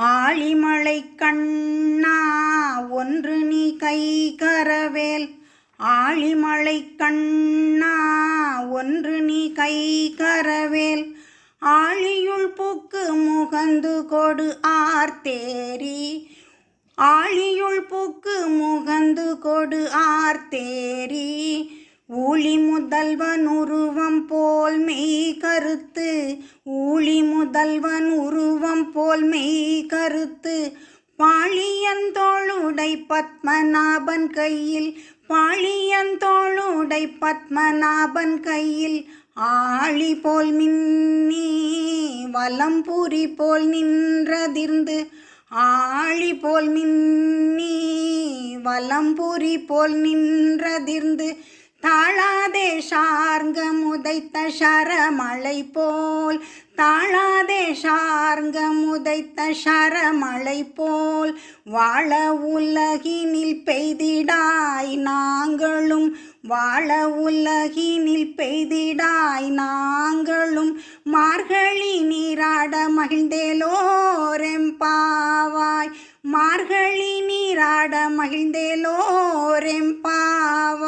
ஆழிமலை கண்ணா ஒன்று நீ கை கரவேல். ஆழிமலை கண்ணா ஒன்று நீ கை கரவேல். ஆழியுள் புக்கு முகந்து கொடு ஆர்த்தேரி. ஆழியுள் புக்கு முகந்து கொடு ஆர்த்தேரி. ஊழி முதல்வன் உருவம் போல் மெய் கருத்து. ஊழி முதல்வன் உருவம் போல் மெய் கருத்து. பாழியந்தோளுடை பத்மநாபன் கையில். பாழியந்தோளுடை பத்மநாபன் கையில். ஆழி போல் மின்னி வலம்புரி போல் நின்றதிர்ந்து. ஆழி போல் மின்னி வலம்புரி போல் நின்றதிர்ந்து. தாழாதே சார்ங்கம் உதைத்த சரமழை போல். தாழாதே சார்ங்கம் உதைத்த சரமழை போல். வாழ உலகினில் பெய்திடாய் நாங்களும். வாழ உலகினில் பெய்திடாய் நாங்களும். மார்கழி நீராட மகிழ்ந்தேலோரெம்பாவாய். மார்கழி நீராட மகிழ்ந்தேலோரெம்பாவாய்.